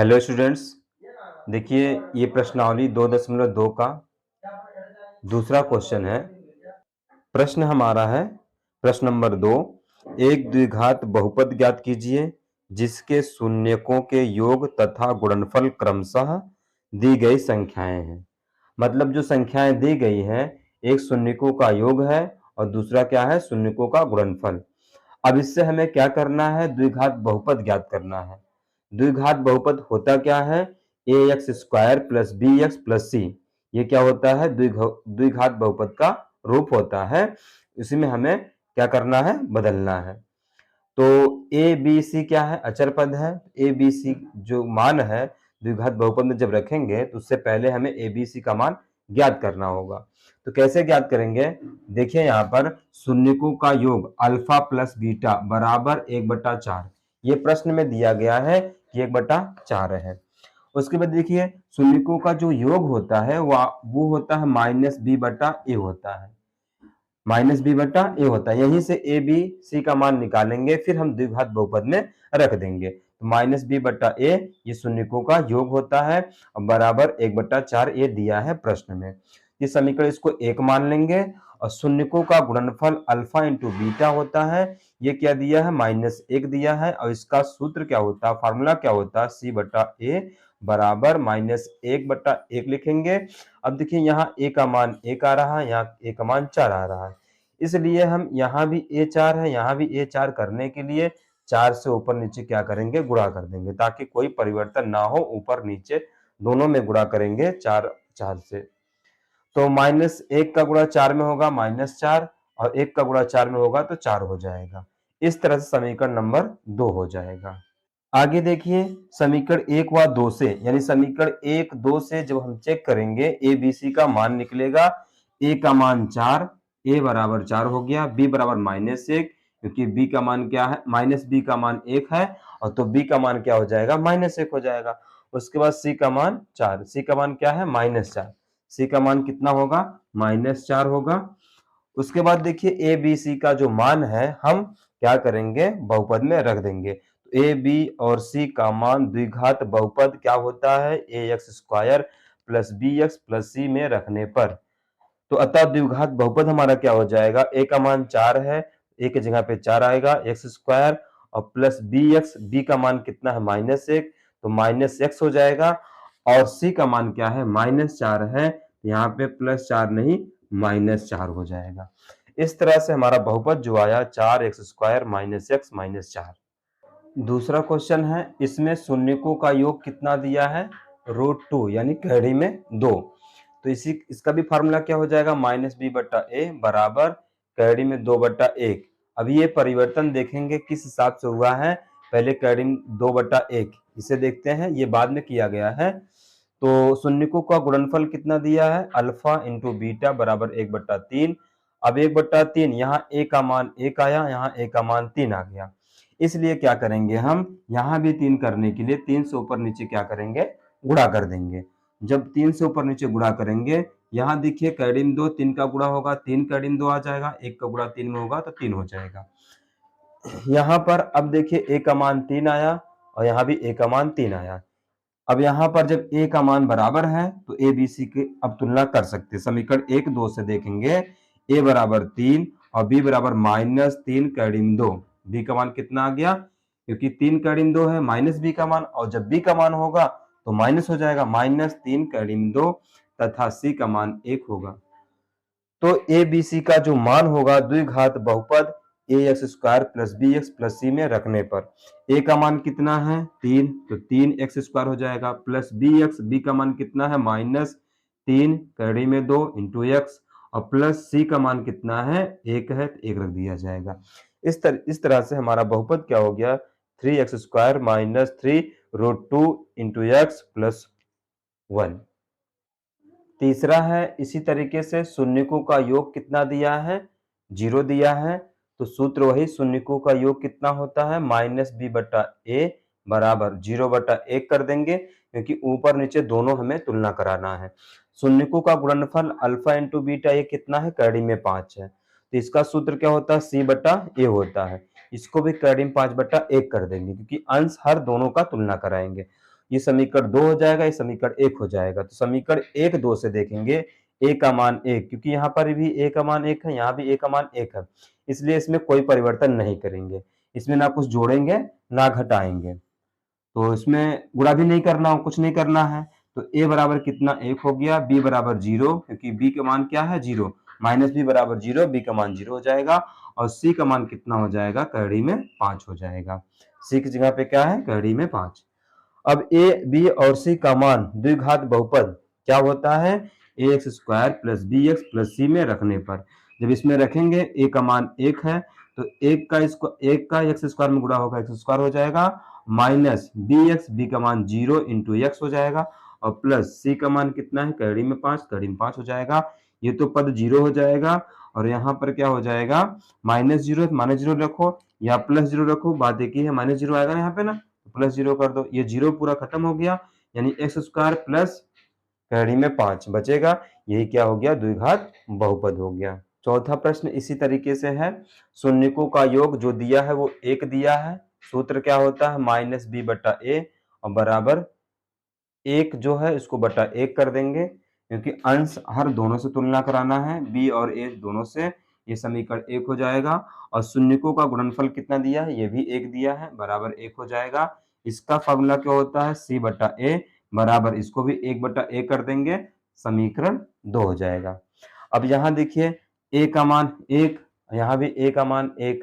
Hello students. देखिए, ये प्रश्नावली 2.2 का दूसरा क्वेश्चन है। प्रश्न हमारा है प्रश्न नंबर 2। एक द्विघात बहुपद ज्ञात कीजिए जिसके शून्यकों के योग तथा गुणनफल क्रमशः दी गई संख्याएं हैं। मतलब जो संख्याएं दी गई हैं, एक शून्यकों का योग है और दूसरा क्या है, शून्यकों का गुणनफल। अब इससे हमें क्या करना है, द्विघात बहुपद ज्ञात करना है। द्विघात बहुपद होता क्या है, A X square plus B X plus C. ये क्या होता है, द्विघात बहुपद का रूप होता है। इसी में हमें क्या करना है, बदलना है। तो ए बी सी क्या है, अचर पद है। ए बी सी जो मान है द्विघात बहुपद में जब रखेंगे तो उससे पहले हमें ए बी सी का मान ज्ञात करना होगा। तो कैसे ज्ञात करेंगे, देखिए यहाँ पर शून्यकों का योग अल्फा प्लस बीटा बराबर 1/4। ये प्रश्न में दिया गया है कि 1/4 है। उसके बाद देखिए शून्यकों का जो योग होता है वो होता है माइनस बी बटा ए होता है। माइनस बी बटा ए होता है, यहीं से ए बी सी का मान निकालेंगे, फिर हम द्विघात बहुपद में रख देंगे। तो माइनस बी बटा ए ये शून्यकों का योग होता है और बराबर 1/4 ये दिया है प्रश्न में। ये समीकरण इसको एक मान लेंगे और शून्यकों का गुणनफल अल्फा इंटू बीटा होता है। ये क्या दिया है, -1 दिया है और इसका सूत्र क्या होता है, फार्मूला क्या होता है, सी बटा ए बराबर -1/1 लिखेंगे। अब देखिए यहाँ ए का मान 1 आ रहा है, यहाँ ए का मान 4 आ रहा है, इसलिए हम यहाँ भी A4 है, यहाँ भी A4 करने के लिए 4 से ऊपर नीचे क्या करेंगे, गुणा कर देंगे ताकि कोई परिवर्तन ना हो। ऊपर नीचे दोनों में गुणा करेंगे 4 से। तो -1 का गुणा 4 में होगा -4 और 1 का गुणा 4 में होगा तो 4 हो जाएगा। इस तरह से समीकरण नंबर 2 हो जाएगा। आगे देखिए समीकरण 1 व 2 से, यानी समीकरण 1 2 से जब हम चेक करेंगे ए बी सी का मान निकलेगा। ए का मान 4, ए बराबर 4 हो गया, बी बराबर -1 क्योंकि बी का मान क्या है, माइनस बी का मान 1 है और तो बी का मान क्या हो जाएगा, -1 हो जाएगा। उसके बाद सी का मान 4, सी का मान क्या है, -4, सी का मान कितना होगा, -4 होगा। उसके बाद देखिए ए बी सी का जो मान है हम क्या करेंगे, बहुपद में रख देंगे। तो ए बी और सी का मान द्विघात बहुपद क्या होता है, A X square plus B X plus C में रखने पर। तो अतः द्विघात बहुपद हमारा क्या हो जाएगा, ए का मान 4 है, ए की जगह पे 4 आएगा, एक्स स्क्वायर और प्लस बी एक्स, बी का मान कितना है, -1 तो -x हो जाएगा। और सी का मान क्या है, -4 है, यहाँ पे +4 नहीं -4 हो जाएगा। इस तरह से हमारा बहुपद जो आया 4x² - x - 4। दूसरा क्वेश्चन है, इसमें शून्यकों का योग कितना दिया है, √2 यानी कड़ी में 2। तो इसका भी फार्मूला क्या हो जाएगा, -b बटा ए बराबर कड़ी में 2/1। अब ये परिवर्तन देखेंगे किस हिसाब से हुआ है, पहले कड़ी में 2/1 इसे देखते हैं, ये बाद में किया गया है। तो शून्यकों का गुणनफल कितना दिया है, अल्फा इंटू बीटा बराबर 1/3। अब 1/3 यहाँ ए का मान 1 आया, यहाँ ए का मान 3 आ गया, इसलिए क्या करेंगे हम, यहाँ भी 3 करने के लिए 3 से ऊपर नीचे क्या करेंगे, गुणा कर देंगे। जब 3 से ऊपर नीचे गुणा करेंगे, यहाँ देखिए कैडिम 2 3 का गुणा होगा, 3 कैडिम 2 आ जाएगा, 1 का गुणा 3 में होगा तो 3 हो जाएगा। यहाँ पर अब देखिए ए का मान 3 आया और यहाँ भी ए का मान 3 आया। अब यहाँ पर जब ए का मान बराबर है तो ए बी सी की अब तुलना कर सकते हैं। समीकरण 1 2 से देखेंगे, ए बराबर 3 और बी बराबर -3 कैडिम 2। बी का मान कितना आ गया, क्योंकि 3 कैडिम 2 है, माइनस बी का मान, और जब बी का मान होगा तो माइनस हो जाएगा, -3 कैडिम 2 तथा सी का मान 1 होगा। तो ए बी सी का जो मान होगा द्विघात बहुपद A X square plus B X plus C में रखने पर, ए का मान कितना है 3, तो 3x स्क्वायर हो जाएगा, प्लस बी एक्स, बी का मान कितना है -3 कड़ी में 2 इंटू एक्स, और प्लस सी का मान कितना है 1 है, तो 1 रख दिया जाएगा। इस तरह से हमारा बहुपद क्या हो गया, 3x² - 3√2 इंटू एक्स प्लस 1। तीसरा है, इसी तरीके से शून्यकों का योग कितना दिया है, 0 दिया है। तो सूत्र वही, शून्यकों का योग कितना होता है, -b बटा ए बराबर 0/1 कर देंगे, क्योंकि ऊपर नीचे दोनों हमें तुलना कराना है। शून्यकों का गुणनफल अल्फा इंटू बीटा ये कितना है, कड़ी में 5 है, तो इसका सूत्र क्या होता है, c बटा ए होता है। इसको भी कड़ी में 5/1 कर देंगे, क्योंकि अंश हर दोनों का तुलना कराएंगे। ये समीकरण 2 हो जाएगा, ये समीकरण 1 हो जाएगा। तो समीकरण 1 2 से देखेंगे a का मान 1, क्योंकि यहाँ पर भी a का मान 1 है, यहाँ भी a का मान 1 है, इसलिए इसमें कोई परिवर्तन नहीं करेंगे। इसमें ना कुछ जोड़ेंगे ना घटाएंगे, तो इसमें गुणा भी नहीं करना, कुछ नहीं करना है। तो a बराबर कितना 1 हो गया, b बराबर 0, क्योंकि b का मान क्या है 0, माइनस b बराबर 0, b का मान 0 हो जाएगा। और c का मान कितना हो जाएगा, करड़ी में 5 हो जाएगा। c की जगह पे क्या है, करड़ी में 5। अब a, b और c का मान द्विघात बहुपद क्या होता है, ax square plus bx plus c में रखने पर। जब इसमें रखेंगे a का मान 1 है, तो 1 का x स्क्वायर में गुणा होगा x स्क्वायर हो जाएगा, माइनस bx, b का मान 0 इंटू x हो जाएगा, और प्लस c का मान कितना है, करड़ी में 5, करड़ी में 5 हो जाएगा। ये तो पद 0 हो जाएगा, और यहाँ पर क्या हो जाएगा, माइनस 0 माइनस 0 रखो या प्लस 0 रखो, बात एक ही है, माइनस 0 आएगा यहाँ पे ना, प्लस 0 कर दो, ये 0 पूरा खत्म हो गया, यानी एक्स स्क्वायर प्लस करड़ी में 5 बचेगा। यही क्या हो गया, द्विघात बहुपद हो गया। चौथा प्रश्न इसी तरीके से है, शून्यकों का योग जो दिया है वो 1 दिया है, सूत्र क्या होता है, माइनस बी बटा ए, और बराबर 1 जो है इसको बटा 1 कर देंगे, क्योंकि अंश हर दोनों से तुलना कराना है, b और a दोनों से, ये समीकरण 1 हो जाएगा। और शून्यकों का गुणनफल कितना दिया है, ये भी 1 दिया है, बराबर 1 हो जाएगा। इसका फॉर्मूला क्या होता है, c बटा a, बराबर इसको भी 1 बटा a कर देंगे, समीकरण 2 हो जाएगा। अब यहाँ देखिए a का मान 1, यहाँ भी a का मान 1,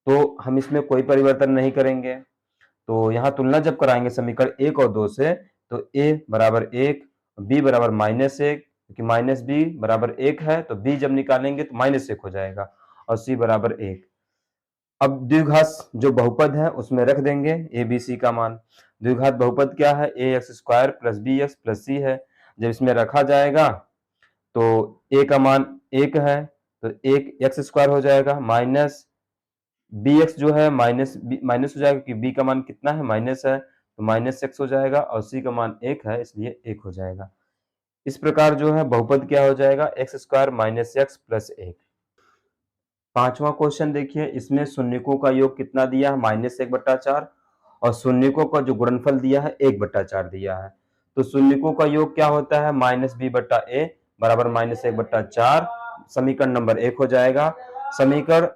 तो हम इसमें कोई परिवर्तन नहीं करेंगे। तो यहाँ तुलना जब कराएंगे समीकरण 1 और 2 से, तो a बराबर 1, b बराबर माइनस 1, क्योंकि माइनस b बराबर 1 है, तो b जब निकालेंगे तो माइनस 1 हो जाएगा, और c बराबर 1। अब द्विघात जो बहुपद है उसमें रख देंगे a b c का मान। द्विघात बहुपद क्या है, ax square plus bx plus c है। जब इसमें रखा जाएगा तो a का मान 1 है, तो 1 x स्क्वायर हो जाएगा, माइनस bx जो है माइनस हो जाएगा, क्योंकि b का मान कितना है, माइनस है, तो माइनस x हो जाएगा, और c का मान 1 है, इसलिए 1 हो जाएगा। इस प्रकार जो है बहुपद क्या हो जाएगा, x square minus x plus 1। पांचवा क्वेश्चन देखिए, इसमें शून्यकों का योग कितना दिया है, माइनस 1/4, और शून्यकों का जो गुणनफल दिया है 1/4 दिया है। तो शून्यकों का योग क्या होता है, माइनस बी बटा ए बराबर माइनस 1/4, समीकरण नंबर 1 हो जाएगा। समीकरण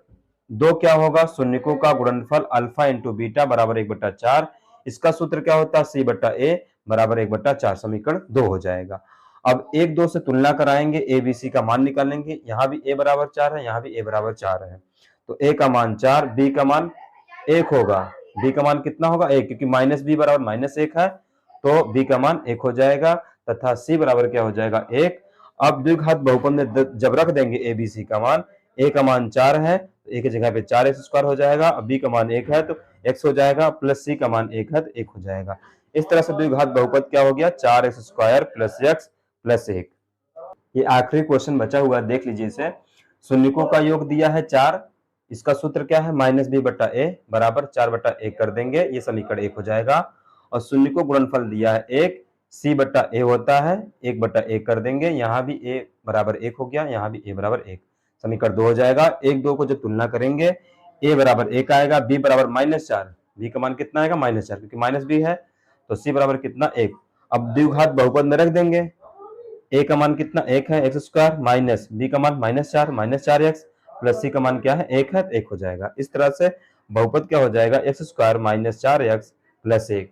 2 क्या होगा, शून्यकों का गुणनफल अल्फा इंटू बीटा बराबर 1/4, इसका सूत्र क्या होता है, सी बटा ए बराबर 1/4, समीकरण 2 हो जाएगा। अब 1 2 से तुलना कराएंगे, ए बी सी का मान निकालेंगे, यहाँ भी a बराबर 4 है, यहाँ भी a बराबर 4 है, तो a का मान 4, b का मान 1 होगा, b का मान कितना होगा 1, क्योंकि माइनस b बराबर माइनस 1 है, तो b का मान 1 हो जाएगा, तथा c बराबर क्या हो जाएगा 1। अब द्विघात बहुपद में जब रख देंगे a b c का मान, a का मान 4 है, तो a की जगह पे 4x स्क्वायर हो जाएगा, अब b का मान 1 है तो x हो जाएगा, प्लस c का मान 1 है तो 1 हो जाएगा। इस तरह से द्विघात बहुपद क्या हो गया, 4x square plus x plus 1। ये आखिरी क्वेश्चन बचा हुआ देख लीजिए इसे। शून्यकों का योग दिया है 4, इसका सूत्र क्या है, माइनस बी बटा ए बराबर 4/1 कर देंगे, ये समीकरण 1 हो जाएगा। और शून्यकों गुणनफल दिया है 1, c बटा ए होता है, 1/1 कर देंगे, यहाँ भी a बराबर 1 हो गया, यहाँ भी a बराबर 1, समीकरण 2 हो जाएगा। 1 2 को जब तुलना करेंगे, a बराबर 1 आएगा, b बराबर -4, b का मान कितना आएगा -4, क्योंकि माइनस b है, तो c बराबर कितना 1। अब द्विघात बहुपद में रख देंगे, a का मान कितना 1 है, एक्स स्क्वायर, माइनस b का मान -4x प्लस c का मान क्या है 1 है, तो 1 हो जाएगा। इस तरह से बहुपद क्या हो जाएगा, x स्क्वायर -4x प्लस 1।